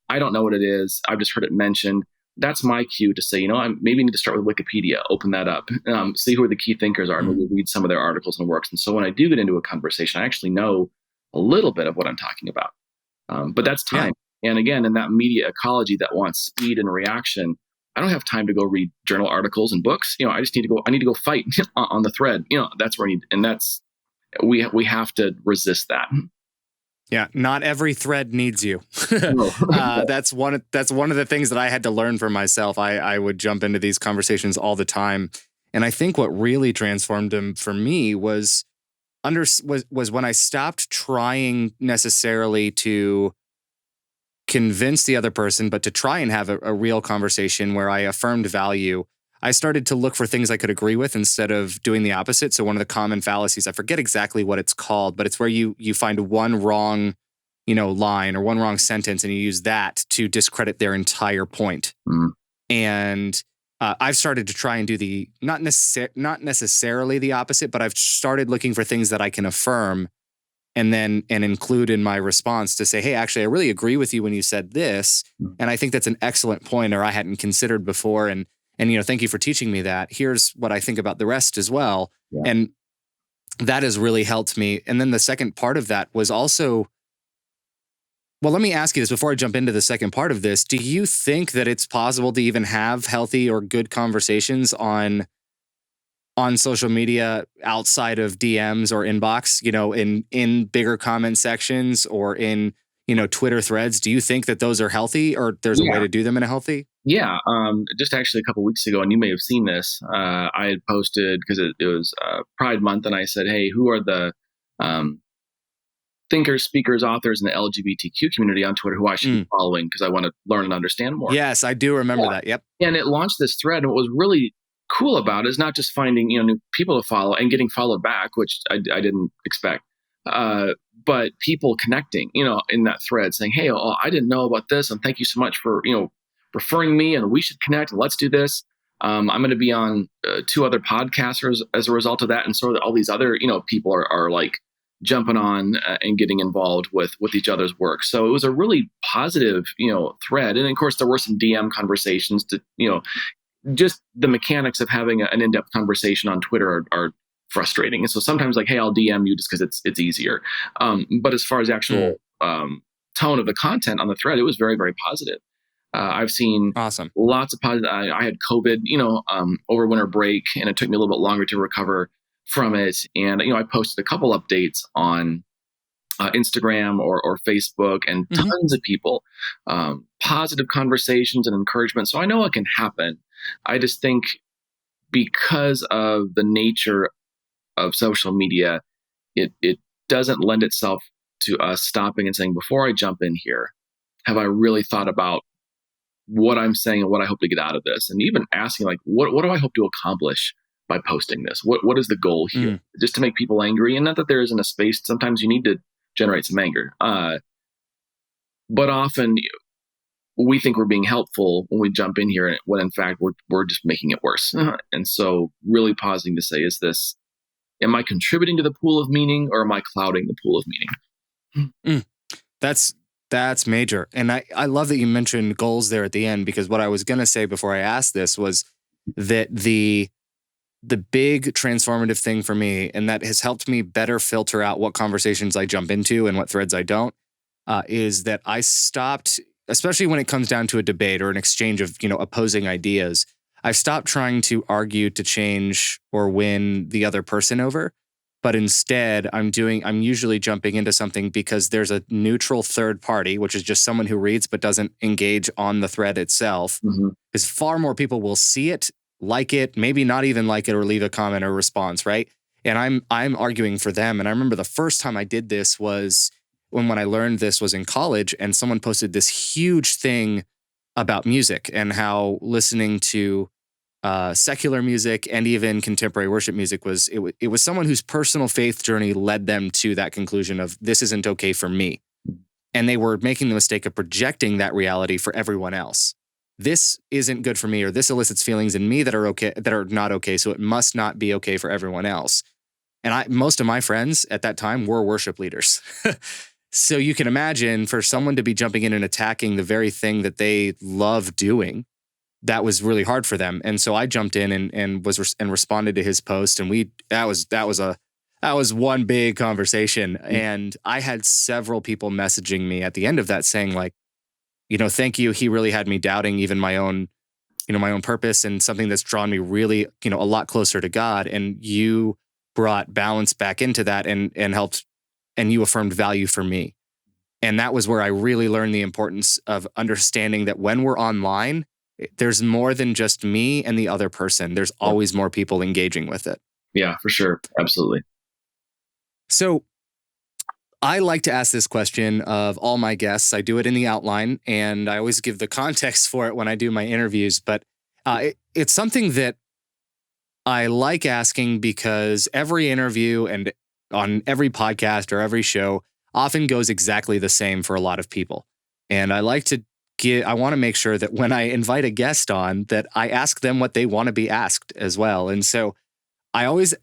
I don't know what it is. I've just heard it mentioned. That's my cue to say, I maybe need to start with Wikipedia, open that up, see who the key thinkers are, and maybe read some of their articles and works. And so when I do get into a conversation, I actually know a little bit of what I'm talking about. But that's time. Yeah. And again, in that media ecology that wants speed and reaction, I don't have time to go read journal articles and books. I just need to go fight on the thread. That's where we have to resist that. Yeah, not every thread needs you. That's one of the things that I had to learn for myself. I would jump into these conversations all the time, and I think what really transformed them for me was when I stopped trying necessarily to convince the other person, but to try and have a real conversation where I affirmed value. I started to look for things I could agree with instead of doing the opposite. So one of the common fallacies, I forget exactly what it's called, but it's where you find one wrong, line or one wrong sentence, and you use that to discredit their entire point. And I've started to try and do the not necessarily the opposite, but I've started looking for things that I can affirm and include in my response to say, hey, actually, I really agree with you when you said this, and I think that's an excellent point, or I hadn't considered before, and thank you for teaching me that. Here's what I think about the rest as well. Yeah. And that has really helped me. And then the second part of that was also, well, let me ask you this before I jump into the second part of this. Do you think that it's possible to even have healthy or good conversations on social media outside of DMs or inbox, in bigger comment sections or in, Twitter threads? Do you think that those are healthy, or there's a way to do them in a healthy? Yeah. Just actually a couple of weeks ago, and you may have seen this, I had posted, because it was Pride Month, and I said, hey, who are the thinkers, speakers, authors in the LGBTQ community on Twitter who I should be following, because I want to learn and understand more. Yes, I do remember that. Yep. And it launched this thread, and what was really cool about it is not just finding new people to follow and getting followed back, which I didn't expect, but people connecting in that thread saying, hey, I didn't know about this, and thank you so much for referring me, and we should connect, and let's do this. I'm going to be on 2 other podcasters as a result of that, and sort of all these other people are like jumping on and getting involved with each other's work. So it was a really positive thread, and of course there were some DM conversations to just the mechanics of having an in-depth conversation on Twitter are frustrating. And so sometimes like, hey, I'll DM you just because it's easier. But as far as actual tone of the content on the thread, it was very, very positive. I've seen lots of positive. I had COVID, over winter break, and it took me a little bit longer to recover from it. And, I posted a couple updates on Instagram or Facebook, and tons of people, positive conversations and encouragement. So I know it can happen. I just think because of the nature of social media, it doesn't lend itself to us stopping and saying, before I jump in here, have I really thought about what I'm saying and what I hope to get out of this. And even asking like, what do I hope to accomplish by posting this? What is the goal here? Just to make people angry. And not that there isn't a space. Sometimes you need to generate some anger. But often we think we're being helpful when we jump in here, when in fact we're just making it worse. And so really pausing to say, am I contributing to the pool of meaning, or am I clouding the pool of meaning? That's major. And I love that you mentioned goals there at the end, because what I was going to say before I asked this was that the big transformative thing for me, and that has helped me better filter out what conversations I jump into and what threads I don't, is that I stopped, especially when it comes down to a debate or an exchange of, opposing ideas, I've stopped trying to argue to change or win the other person over. But instead, I'm usually jumping into something because there's a neutral third party, which is just someone who reads but doesn't engage on the thread itself. Because far more people will see it, like it, maybe not even like it, or leave a comment or response, right? And I'm arguing for them. And I remember the first time I did this was when I learned this was in college, and someone posted this huge thing about music and how listening to secular music and even contemporary worship music it was someone whose personal faith journey led them to that conclusion of, this isn't okay for me. And they were making the mistake of projecting that reality for everyone else. This isn't good for me, or this elicits feelings in me that are okay, that are not okay. So it must not be okay for everyone else. And most of my friends at that time were worship leaders. So you can imagine, for someone to be jumping in and attacking the very thing that they love doing, that was really hard for them. And so I jumped in and responded to his post, and that was one big conversation. And I had several people messaging me at the end of that saying like, thank you. He really had me doubting even my own purpose, and something that's drawn me really, a lot closer to God. And you brought balance back into that and helped, and you affirmed value for me. And that was where I really learned the importance of understanding that when we're online, there's more than just me and the other person. There's always more people engaging with it. Yeah, for sure. Absolutely. So I like to ask this question of all my guests. I do it in the outline, and I always give the context for it when I do my interviews. But it's something that I like asking because every interview and on every podcast or every show often goes exactly the same for a lot of people. And I want to make sure that when I invite a guest on, that I ask them what they want to be asked as well. And so I always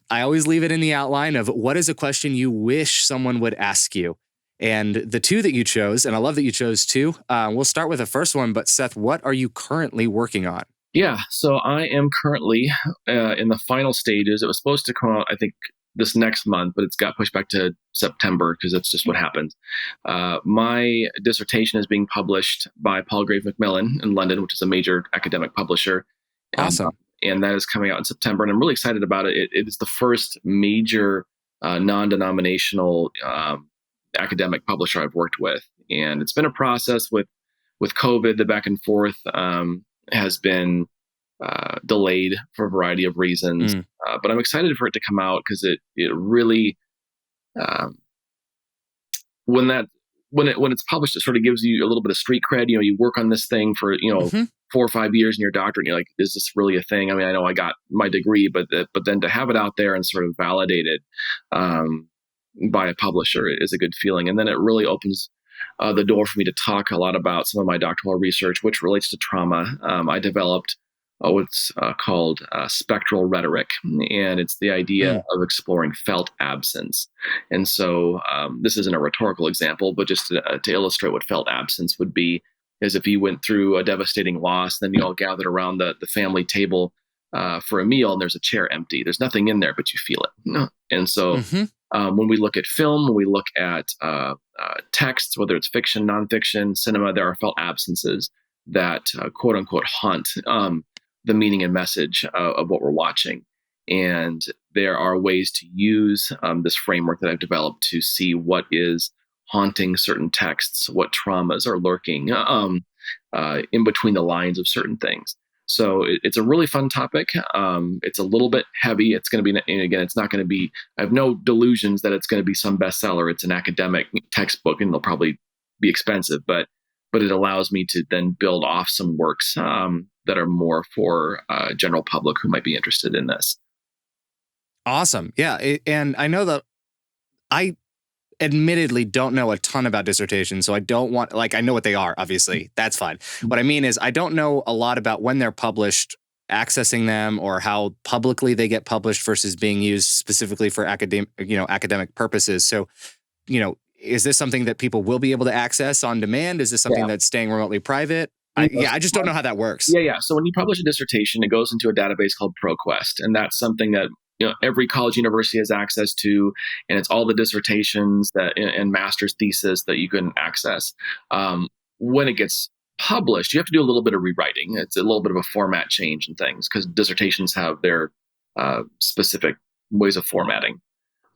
leave it in the outline of, what is a question you wish someone would ask you? And the two that you chose, and I love that you chose two. We'll start with the first one, but Seth, what are you currently working on? Yeah, so I am currently in the final stages. It was supposed to come out, I think, this next month, but it's got pushed back to September because that's just what happens. My dissertation is being published by Palgrave Macmillan in London, which is a major academic publisher. Awesome. And that is coming out in September, and I'm really excited about it. It is the first major non-denominational academic publisher I've worked with. And it's been a process with COVID. The back and forth has been delayed for a variety of reasons. But I'm excited for it to come out because it really, when it's published, it sort of gives you a little bit of street cred. You work on this thing for 4 or 5 years in your doctorate, and you're like, is this really a thing? I mean, I know I got my degree, but then to have it out there and sort of validated by a publisher is a good feeling. And then it really opens the door for me to talk a lot about some of my doctoral research, which relates to trauma. I developed what's called spectral rhetoric, and it's the idea of exploring felt absence. And so this isn't a rhetorical example, but just to illustrate what felt absence would be, is if you went through a devastating loss, then you all gathered around the family table for a meal, and there's a chair empty. There's nothing in there, but you feel it. And so when we look at film, when we look at texts, whether it's fiction, nonfiction, cinema, there are felt absences that quote unquote haunt the meaning and message of what we're watching. And there are ways to use this framework that I've developed to see what is haunting certain texts, what traumas are lurking in between the lines of certain things. So it's a really fun topic. It's a little bit heavy. It's going to be, and again, it's not going to be, I have no delusions that it's going to be some bestseller. It's an academic textbook, and it'll probably be expensive, but but it allows me to then build off some works that are more for general public who might be interested in this. Awesome. Yeah. And I know that I admittedly don't know a ton about dissertations, so I don't want, like, I know what they are, obviously. That's fine. What I mean is I don't know a lot about when they're published, accessing them, or how publicly they get published versus being used specifically for academic purposes. So, is this something that people will be able to access on demand? Is this something that's staying remotely private? I just don't know how that works. Yeah. So when you publish a dissertation, it goes into a database called ProQuest, and that's something that every college university has access to, and it's all the dissertations and master's thesis that you can access. When it gets published, you have to do a little bit of rewriting. It's a little bit of a format change and things because dissertations have their specific ways of formatting.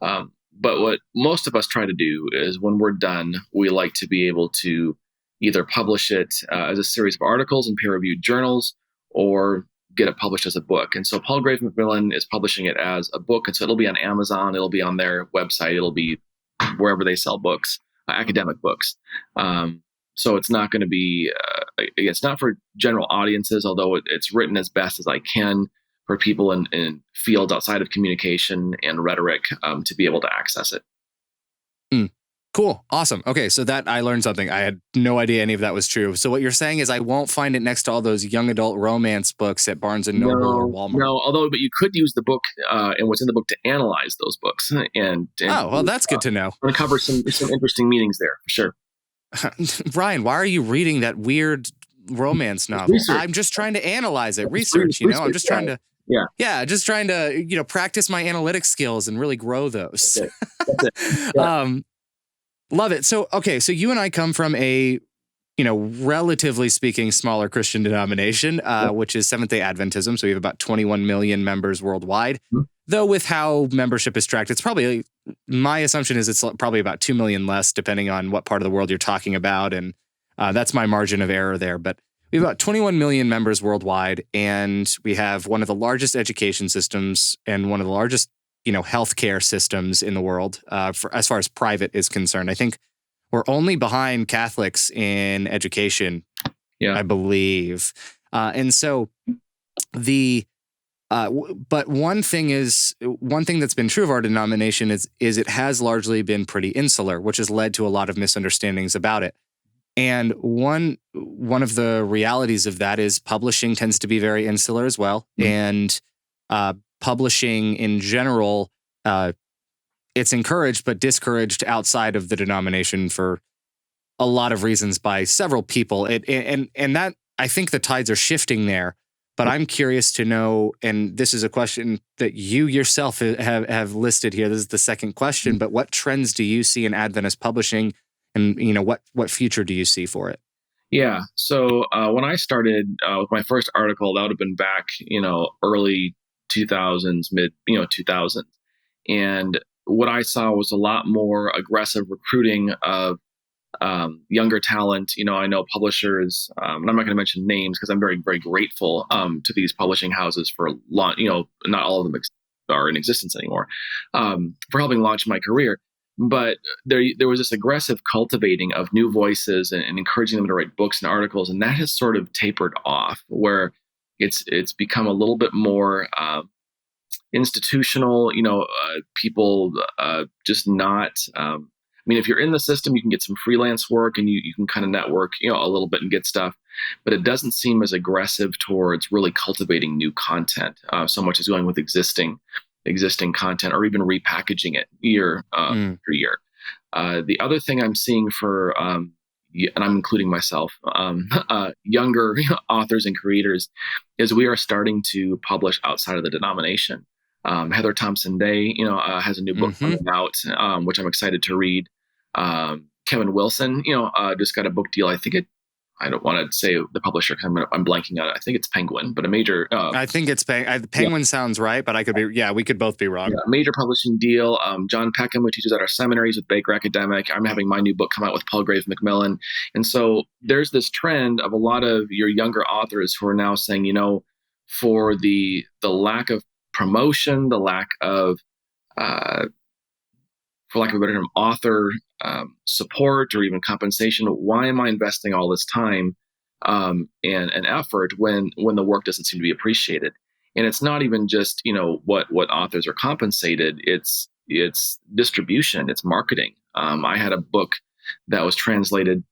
But what most of us try to do is when we're done, we like to be able to either publish it as a series of articles in peer-reviewed journals or get it published as a book. And so Palgrave Macmillan is publishing it as a book. And so it'll be on Amazon. It'll be on their website. It'll be wherever they sell books, academic books. So it's not going to be, it's not for general audiences, although it's written as best as I can for people in fields outside of communication and rhetoric to be able to access it. Cool. Awesome. Okay. So that I learned something. I had no idea any of that was true. So what you're saying is I won't find it next to all those young adult romance books at Barnes and Noble or Walmart. No, but you could use the book and what's in the book to analyze those books. And oh, well, that's good to know. Uncover some interesting meanings there for sure. Brian, why are you reading that weird romance novel? Research. I'm just trying to analyze it. Research, I'm just trying to. Yeah, just trying to, practice my analytic skills and really grow those. That's it. Yeah. Love it. So, okay, so you and I come from a, relatively speaking, smaller Christian denomination, which is Seventh-day Adventism. So we have about 21 million members worldwide. Mm-hmm. Though with how membership is tracked, it's probably, my assumption is it's probably about 2 million less, depending on what part of the world you're talking about. And that's my margin of error there. But we have about 21 million members worldwide, and we have one of the largest education systems and one of the largest healthcare systems in the world as far as private is concerned. I think we're only behind Catholics in education, I believe. And so but one thing that's been true of our denomination is it has largely been pretty insular, which has led to a lot of misunderstandings about it. And one of the realities of that is publishing tends to be very insular as well. Mm-hmm. And publishing in general, it's encouraged but discouraged outside of the denomination for a lot of reasons by several people. And that, I think the tides are shifting there. But I'm curious to know, and this is a question that you yourself have listed here. This is the second question, but what trends do you see in Adventist publishing, and what future do you see for it? Yeah. So when I started with my first article, that would have been back, early 2000s, mid 2000s, and what I saw was a lot more aggressive recruiting of younger talent. I know publishers, and I'm not going to mention names because I'm very, very grateful to these publishing houses for not all of them are in existence anymore, for helping launch my career. But there was this aggressive cultivating of new voices and encouraging them to write books and articles, and that has sort of tapered off, where it's become a little bit more institutional. People just not. If you're in the system, you can get some freelance work and you can kind of network, a little bit and get stuff, but it doesn't seem as aggressive towards really cultivating new content so much as going with existing content or even repackaging it year after year. The other thing I'm seeing for, and I'm including myself, younger authors and creators, is we are starting to publish outside of the denomination. Heather Thompson Day, has a new book coming out, which I'm excited to read. Kevin Wilson, just got a book deal. I don't want to say the publisher because I'm blanking on it. I think it's Penguin, but a major. I think it's Penguin sounds right, but I could be. Yeah, we could both be wrong. Yeah, major publishing deal. John Peckham, who teaches at our seminaries with Baker Academic. I'm having my new book come out with Palgrave Macmillan, and so there's this trend of a lot of your younger authors who are now saying, for the lack of promotion, the lack of for lack of a better term, author support or even compensation. Why am I investing all this time and effort when the work doesn't seem to be appreciated? And it's not even just what authors are compensated. It's distribution. It's marketing. I had a book that was translated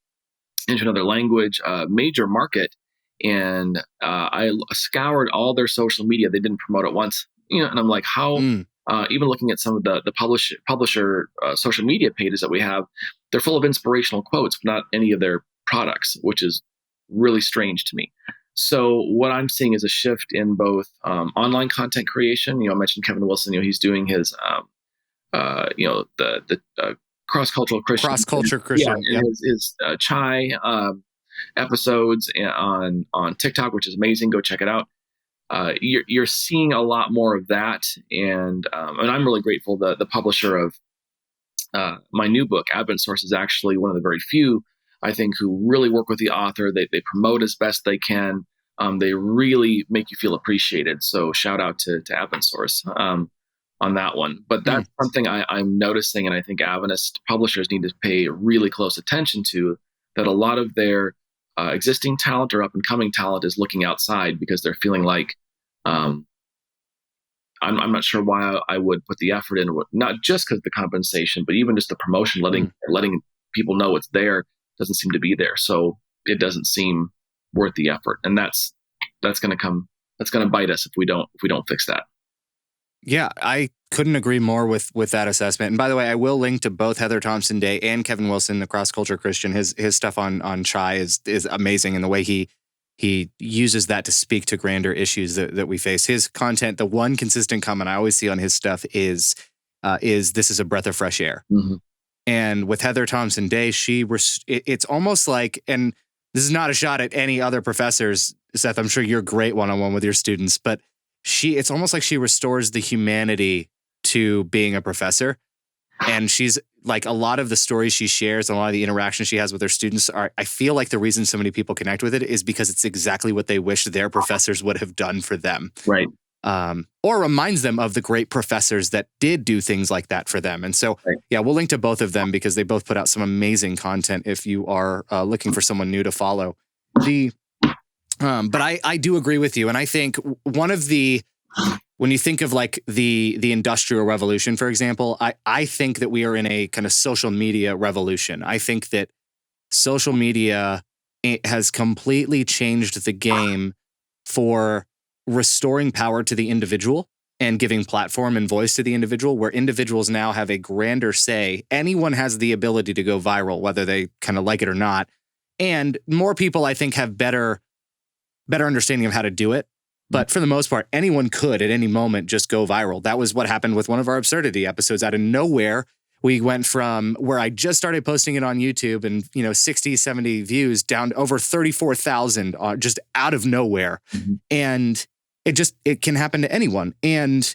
into another language, major market, and I scoured all their social media. They didn't promote it once, and I'm like, how? Even looking at some of the publisher social media pages that we have, they're full of inspirational quotes, but not any of their products, which is really strange to me. So what I'm seeing is a shift in both online content creation. I mentioned Kevin Wilson. He's doing his the cross-cultural Christian. Cross-culture Christian. Yeah, his Chai episodes on TikTok, which is amazing. Go check it out. You're seeing a lot more of that, and I'm really grateful. The publisher of my new book, Advent Source, is actually one of the very few, I think, who really work with the author. They promote as best they can. They really make you feel appreciated. So shout out to Advent Source on that one. But that's something I'm noticing, and I think Adventist publishers need to pay really close attention to, that a lot of their existing talent or up-and-coming talent is looking outside because they're feeling like I'm not sure why I would put the effort in, not just because of the compensation, but even just the promotion, letting people know it's there, doesn't seem to be there. So it doesn't seem worth the effort, and that's going to bite us if we don't fix that. Yeah, I couldn't agree more with that assessment. And by the way, I will link to both Heather Thompson Day and Kevin Wilson, the Cross Culture Christian. His stuff on Chai is amazing, and the way he uses that to speak to grander issues that we face. His content, the one consistent comment I always see on his stuff is this is a breath of fresh air. Mm-hmm. And with Heather Thompson Day, it's almost like, and this is not a shot at any other professors, Seth, I'm sure you're great one-on-one with your students, but it's almost like she restores the humanity to being a professor. And she's like, a lot of the stories she shares and a lot of the interactions she has with her students I feel like the reason so many people connect with it is because it's exactly what they wish their professors would have done for them. Right. Or reminds them of the great professors that did do things like that for them. And so, yeah, we'll link to both of them because they both put out some amazing content if you are looking for someone new to follow. But I do agree with you. And I think one of when you think of like the Industrial Revolution, for example, I think that we are in a kind of social media revolution. I think that social media has completely changed the game for restoring power to the individual and giving platform and voice to the individual, where individuals now have a grander say. Anyone has the ability to go viral, whether they kind of like it or not. And more people, I think, have better understanding of how to do it. But for the most part, anyone could at any moment just go viral. That was what happened with one of our Absurdity episodes. Out of nowhere, we went from where I just started posting it on YouTube and 60, 70 views down to over 34,000 just out of nowhere. Mm-hmm. And it can happen to anyone. And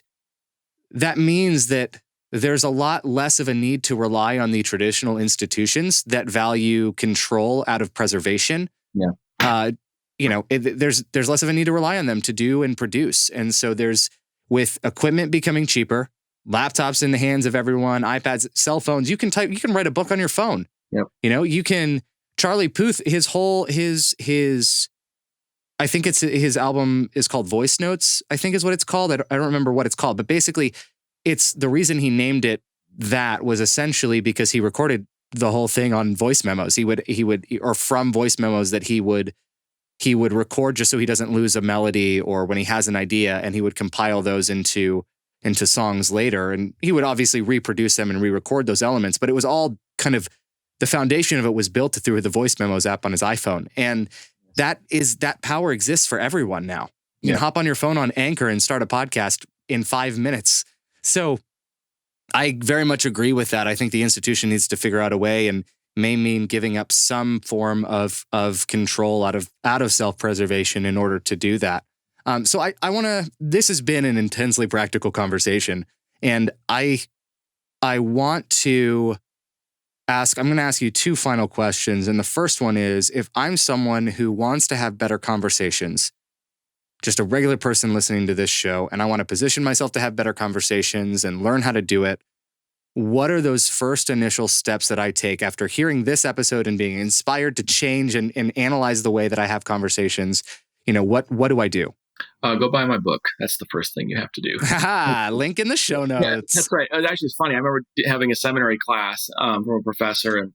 that means that there's a lot less of a need to rely on the traditional institutions that value control out of preservation. Yeah. There's less of a need to rely on them to do and produce. And so with equipment becoming cheaper, laptops in the hands of everyone, iPads, cell phones, you can write a book on your phone. Yep. You can, Charlie Puth, I think his album is called Voice Notes, I think is what it's called. I don't remember what it's called, but basically it's the reason he named it that was essentially because he recorded the whole thing on voice memos. Or from voice memos that he would record just so he doesn't lose a melody or when he has an idea, and he would compile those into songs later. And he would obviously reproduce them and re-record those elements, but it was all kind of, the foundation of it was built through the voice memos app on his iPhone. And that power exists for everyone now. You can hop on your phone on Anchor and start a podcast in 5 minutes. So I very much agree with that. I think the institution needs to figure out a way, and may mean giving up some form of control out of self-preservation in order to do that. So I want to, this has been an intensely practical conversation, and I want to I'm going to ask you two final questions. And the first one is, if I'm someone who wants to have better conversations, just a regular person listening to this show, and I want to position myself to have better conversations and learn how to do it, what are those first initial steps that I take after hearing this episode and being inspired to change and analyze the way that I have conversations? What do I do? Go buy my book. That's the first thing you have to do. Link in the show notes. Yeah, that's right. Actually, it's funny. I remember having a seminary class from a professor, and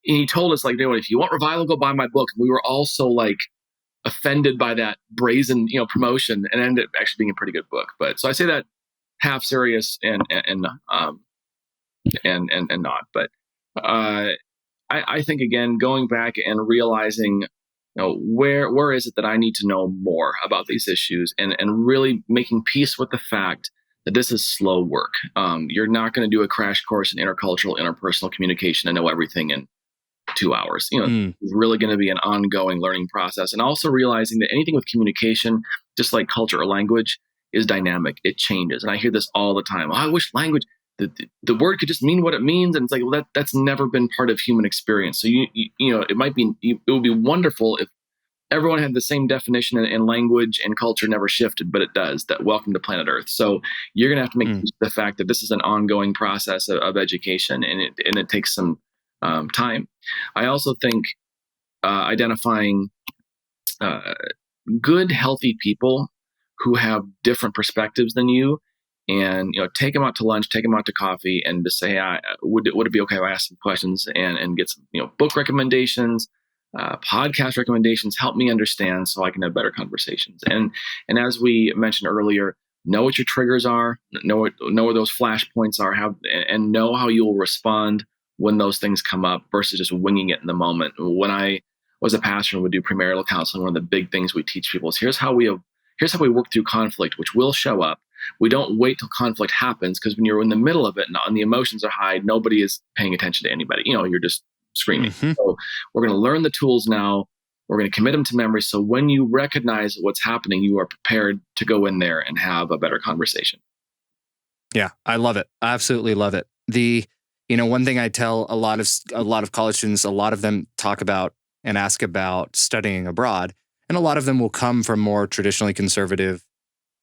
he told us, like, if you want revival, go buy my book. And we were all so like offended by that brazen, promotion, and it ended up actually being a pretty good book. But so I say that half serious and not. But I think, again, going back and realizing, where is it that I need to know more about these issues, and really making peace with the fact that this is slow work. You're not going to do a crash course in intercultural, interpersonal communication and know everything in 2 hours. It's really going to be an ongoing learning process. And also realizing that anything with communication, just like culture or language, is dynamic. It changes. And I hear this all the time. I wish language, the word could just mean what it means. And it's like, well, that's never been part of human experience. So it would be wonderful if everyone had the same definition, and language and culture never shifted, but it does. That welcome to planet Earth. So you're going to have to make use of the fact that this is an ongoing process of education, and it takes some time. I also think identifying good, healthy people who have different perspectives than you, and take them out to lunch, take them out to coffee, and to say, would it be okay if I ask some questions and get some book recommendations, podcast recommendations, help me understand so I can have better conversations. And as we mentioned earlier, know what your triggers are, know where those flashpoints are, and know how you will respond when those things come up versus just winging it in the moment. When I was a pastor and would do premarital counseling, one of the big things we teach people is here's how we work through conflict, which will show up. We don't wait till conflict happens, because when you're in the middle of it and the emotions are high, nobody is paying attention to anybody. You're just screaming. So we're going to learn the tools now. We're going to commit them to memory. So when you recognize what's happening, you are prepared to go in there and have a better conversation. Yeah, I love it. I absolutely love it. One thing I tell a lot of college students, a lot of them talk about and ask about studying abroad, and a lot of them will come from more traditionally conservative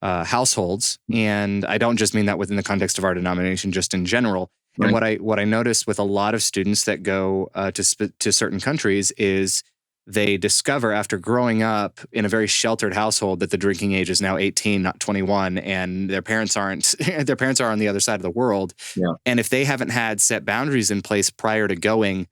households. And I don't just mean that within the context of our denomination, just in general. Right. And what I notice with a lot of students that go to certain countries is they discover, after growing up in a very sheltered household, that the drinking age is now 18, not 21, and their parents are on the other side of the world. Yeah. And if they haven't had set boundaries in place prior to going,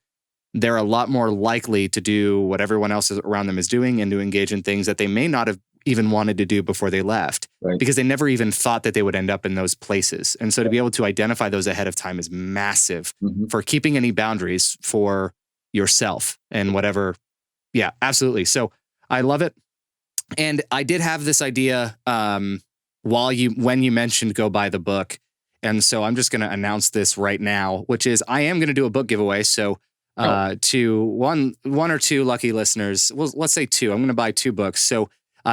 they're a lot more likely to do what everyone else around them is doing, and to engage in things that they may not have even wanted to do before they left, right, because they never even thought that they would end up in those places. And so to be able to identify those ahead of time is massive for keeping any boundaries for yourself and whatever. Yeah, absolutely. So I love it. And I did have this idea when you mentioned go buy the book. And so I'm just going to announce this right now, which is I am going to do a book giveaway. So to one or two lucky listeners, well, let's say two, I'm going to buy 2 books. So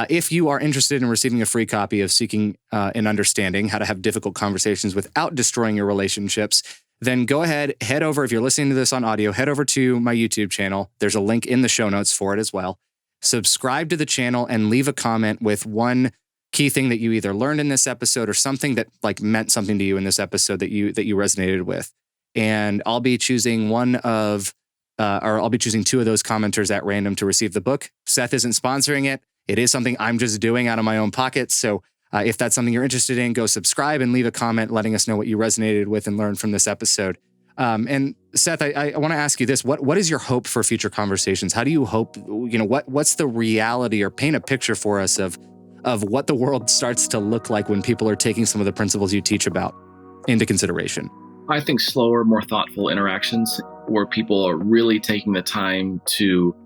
if you are interested in receiving a free copy of Seeking and Understanding, How to Have Difficult Conversations Without Destroying Your Relationships, then go ahead, head over, if you're listening to this on audio, head over to my YouTube channel. There's a link in the show notes for it as well. Subscribe to the channel and leave a comment with one key thing that you either learned in this episode or something that meant something to you in this episode that you resonated with. And I'll be choosing I'll be choosing 2 of those commenters at random to receive the book. Seth isn't sponsoring it. It is something I'm just doing out of my own pocket. So if that's something you're interested in, go subscribe and leave a comment letting us know what you resonated with and learned from this episode. And Seth, I want to ask you this. What is your hope for future conversations? How do you hope, what's the reality, or paint a picture for us of what the world starts to look like when people are taking some of the principles you teach about into consideration? I think slower, more thoughtful interactions where people are really taking the time to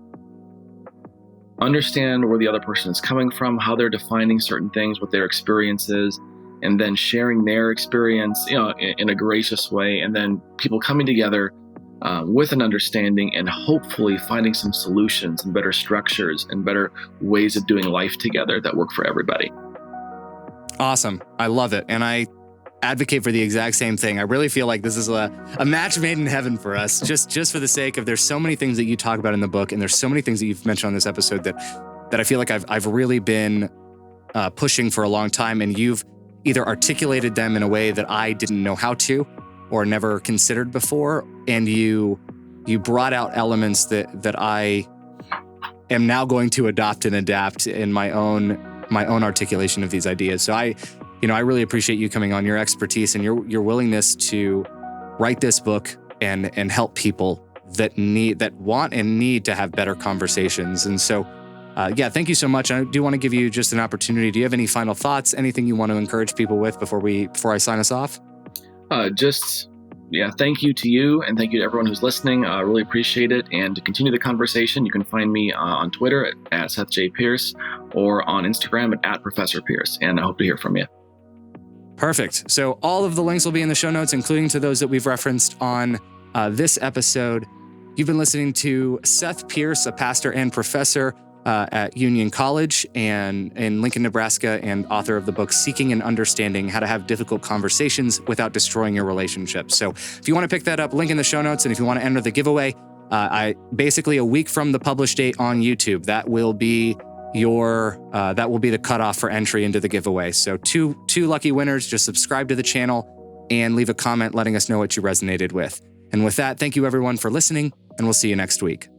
understand where the other person is coming from, how they're defining certain things, what their experience is, and then sharing their experience, in a gracious way, and then people coming together with an understanding and hopefully finding some solutions and better structures and better ways of doing life together that work for everybody. Awesome. I love it. And I advocate for the exact same thing. I really feel like this is a match made in heaven for us, just for the sake of, there's so many things that you talk about in the book, and there's so many things that you've mentioned on this episode that I feel like I've really been pushing for a long time, and you've either articulated them in a way that I didn't know how to, or never considered before, and you brought out elements that I am now going to adopt and adapt in my own articulation of these ideas. So I really appreciate you coming on, your expertise and your willingness to write this book and help people that want and need to have better conversations. And so, thank you so much. I do want to give you just an opportunity. Do you have any final thoughts? Anything you want to encourage people with before I sign us off? Thank you to you, and thank you to everyone who's listening. I really appreciate it. And to continue the conversation, you can find me on Twitter at Seth J. Pierce or on Instagram at Professor Pierce. And I hope to hear from you. Perfect. So all of the links will be in the show notes, including to those that we've referenced on this episode. You've been listening to Seth Pierce, a pastor and professor at Union College and in Lincoln, Nebraska, and author of the book Seeking and Understanding: How to Have Difficult Conversations Without Destroying Your Relationships. So if you want to pick that up, link in the show notes. And if you want to enter the giveaway, basically a week from the publish date on YouTube, that will be the cutoff for entry into the giveaway. So two lucky winners. Just subscribe to the channel and leave a comment letting us know what you resonated with. And with that, thank you everyone for listening, and we'll see you next week.